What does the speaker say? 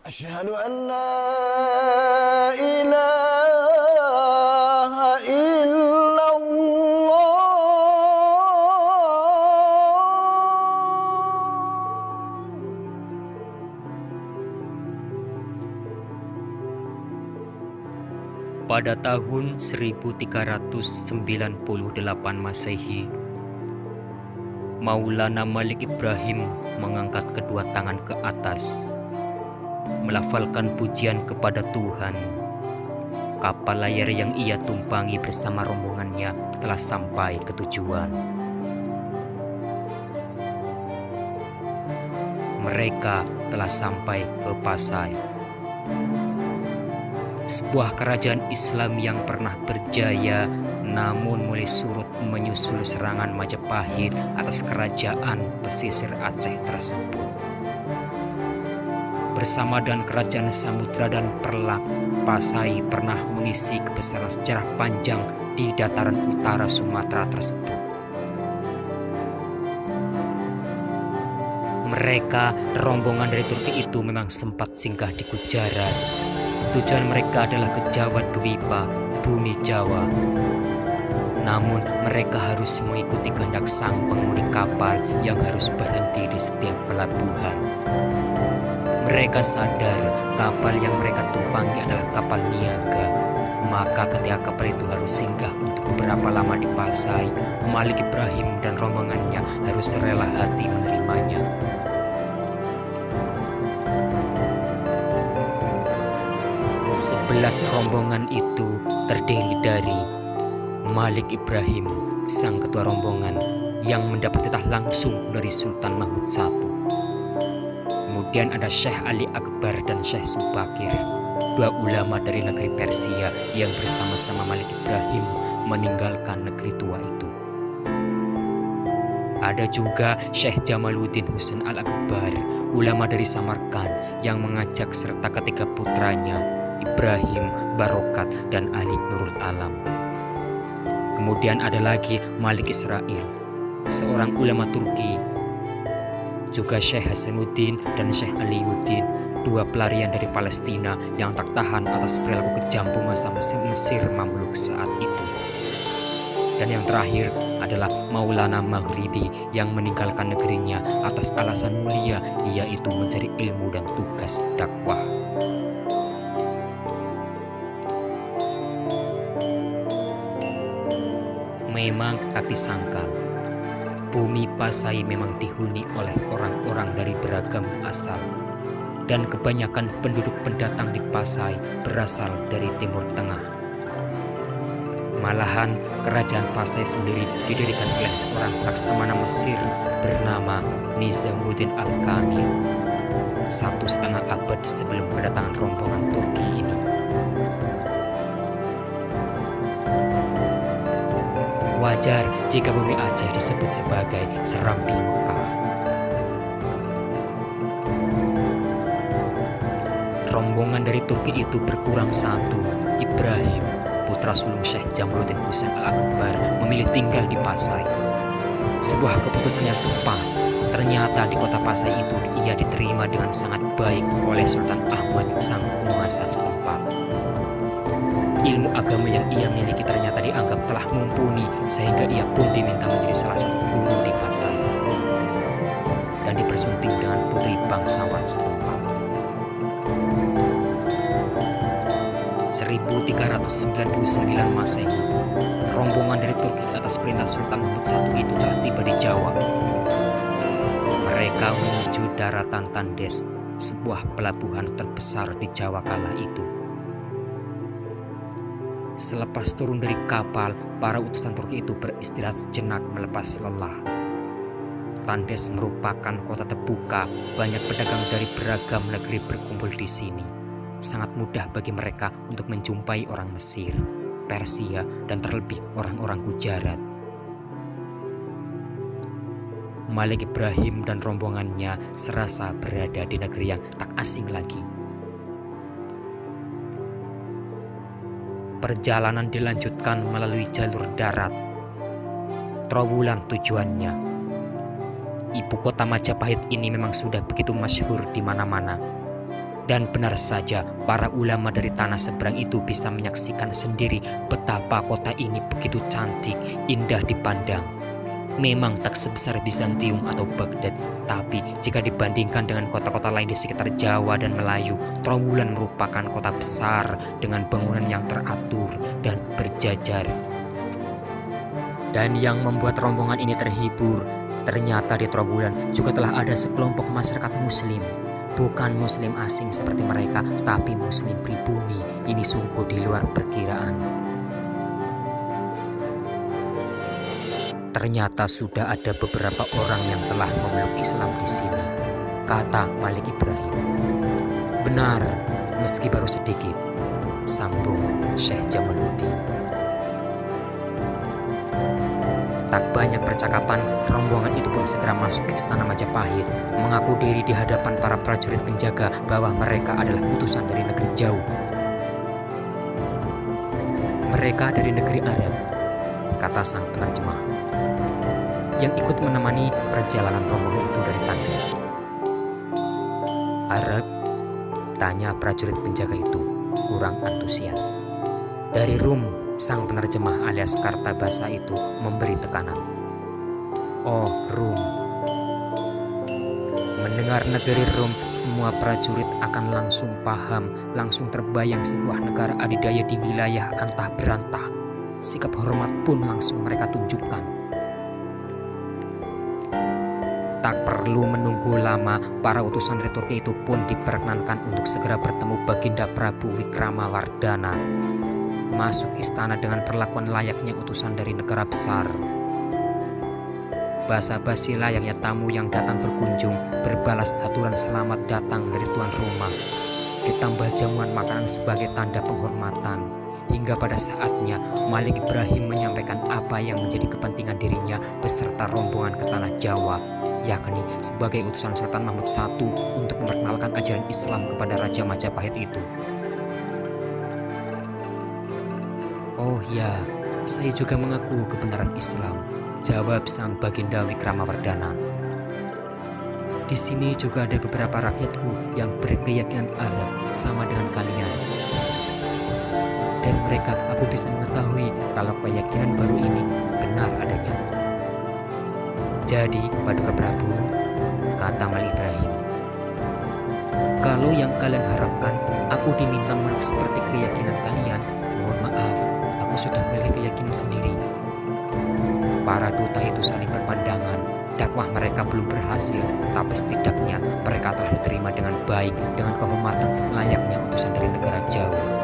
Asyhadu an la ilaha illallah. Pada tahun 1398 Masehi, Maulana Malik Ibrahim mengangkat kedua tangan ke atas, melafalkan pujian kepada Tuhan. Kapal layar yang ia tumpangi bersama rombongannya telah sampai ke tujuan. Mereka telah sampai ke Pasai, sebuah kerajaan Islam yang pernah berjaya, namun mulai surut menyusul serangan Majapahit atas kerajaan pesisir Aceh tersebut. Bersama dengan kerajaan Samudra dan Perlak, Pasai pernah mengisi kebesaran sejarah panjang di dataran utara Sumatera tersebut. Mereka, rombongan dari Turki itu, memang sempat singgah di Gujarat. Tujuan mereka adalah ke Jawa Dwipa, bumi Jawa. Namun mereka harus mengikuti kehendak sang pengemudi kapal yang harus berhenti di setiap pelabuhan. Mereka sadar kapal yang mereka tumpangi adalah kapal niaga. Maka ketika kapal itu harus singgah untuk beberapa lama di Pasai, Malik Ibrahim dan rombongannya harus rela hati menerimanya. 11 rombongan itu terdiri dari Malik Ibrahim, sang ketua rombongan yang mendapat titah langsung dari Sultan Mahmud I. Kemudian ada Syekh Ali Akbar dan Syekh Subakir, dua ulama dari negeri Persia yang bersama-sama Malik Ibrahim meninggalkan negeri tua itu. Ada juga Syekh Jamaluddin Husain Al-Akbar, ulama dari Samarkand yang mengajak serta ketiga putranya, Ibrahim, Barokat, dan Ali Nurul Alam. Kemudian ada lagi Malik Israel, seorang ulama Turki, juga Syekh Hasanuddin dan Syekh Aliyuddin, dua pelarian dari Palestina yang tak tahan atas perilaku kejam penguasa Mesir Mamluk saat itu. Dan yang terakhir adalah Maulana Maghribi yang meninggalkan negerinya atas alasan mulia, yaitu mencari ilmu dan tugas dakwah. Memang tak disangkal, bumi Pasai memang dihuni oleh orang-orang dari beragam asal, dan kebanyakan penduduk pendatang di Pasai berasal dari Timur Tengah. Malahan kerajaan Pasai sendiri didirikan oleh seorang laksamana Mesir bernama Nizamuddin Al-Kamil, 1,5 abad sebelum kedatangan rombongan Turki ini. Wajar jika bumi Aceh disebut sebagai Serambi Mekah. Rombongan dari Turki itu berkurang satu. Ibrahim, putra sulung Syekh Jamaluddin Husain Al-Akbar, memilih tinggal di Pasai. Sebuah keputusan yang tepat. Ternyata di kota Pasai itu ia diterima dengan sangat baik oleh Sultan Ahmad, sang penguasa setempat. Ilmu agama yang ia miliki ternyata dianggap telah mumpuni, sehingga ia pun diminta menjadi salah satu guru di Pasai dan dipersunting dengan putri bangsawan setempat. 1399 Masehi, rombongan dari Turki atas perintah Sultan Mahmud I itu telah tiba di Jawa. Mereka menuju daratan Tandes, sebuah pelabuhan terbesar di Jawa kala itu. Selepas turun dari kapal, para utusan Turki itu beristirahat sejenak melepas lelah. Tandes merupakan kota terbuka, banyak pedagang dari beragam negeri berkumpul di sini. Sangat mudah bagi mereka untuk menjumpai orang Mesir, Persia, dan terlebih orang-orang Gujarat. Malik Ibrahim dan rombongannya serasa berada di negeri yang tak asing lagi. Perjalanan dilanjutkan melalui jalur darat. Trowulan tujuannya. Ibu kota Majapahit ini memang sudah begitu masyhur di mana-mana. Dan benar saja, para ulama dari tanah seberang itu bisa menyaksikan sendiri betapa kota ini begitu cantik, indah dipandang. Memang tak sebesar Bizantium atau Baghdad, tapi jika dibandingkan dengan kota-kota lain di sekitar Jawa dan Melayu, Trowulan merupakan kota besar dengan bangunan yang teratur dan berjajar. Dan yang membuat rombongan ini terhibur, ternyata di Trowulan juga telah ada sekelompok masyarakat muslim. Bukan muslim asing seperti mereka, tapi muslim pribumi. Ini sungguh di luar perkiraan. Ternyata sudah ada beberapa orang yang telah memeluk Islam di sini, kata Malik Ibrahim. Benar, meski baru sedikit, sambung Syekh Jamaluddin. Tak banyak percakapan, rombongan itu pun segera masuk ke istana Majapahit, mengaku diri di hadapan para prajurit penjaga bahwa mereka adalah utusan dari negeri jauh. Mereka dari negeri Arab, kata sang penerjemah yang ikut menemani perjalanan rombongan itu dari Tandus. Arab? Tanya prajurit penjaga itu, kurang antusias. Dari Rum, sang penerjemah alias Kartabasa itu memberi tekanan. Oh, Rum. Mendengar negeri Rum, semua prajurit akan langsung paham, langsung terbayang sebuah negara adidaya di wilayah antah berantah. Sikap hormat pun langsung mereka tunjukkan. Tak perlu menunggu lama, para utusan dari Turki itu pun diperkenankan untuk segera bertemu Baginda Prabu Wikramawardhana. Masuk istana dengan perlakuan layaknya utusan dari negara besar. Basa-basi layaknya tamu yang datang berkunjung, berbalas aturan selamat datang dari tuan rumah. Ditambah jamuan makanan sebagai tanda penghormatan. Hingga pada saatnya Malik Ibrahim menyampaikan apa yang menjadi kepentingan dirinya beserta rombongan ke tanah Jawa, yakni sebagai utusan Sultan Mahmud I untuk memperkenalkan ajaran Islam kepada Raja Majapahit itu. Oh ya, saya juga mengaku kebenaran Islam, jawab sang Baginda Wikramawardhana. Di sini juga ada beberapa rakyatku yang berkeyakinan Arab sama dengan kalian. Dari mereka aku bisa mengetahui kalau keyakinan baru ini benar adanya. Jadi, Paduka Prabu, kata Malik Ibrahim, kalau yang kalian harapkan aku diminta menolak seperti keyakinan kalian, mohon maaf, aku sudah memiliki keyakinan sendiri. Para duta itu saling berpandangan. Dakwah mereka belum berhasil, tapi setidaknya mereka telah diterima dengan baik, dengan kehormatan layaknya utusan dari negara jauh.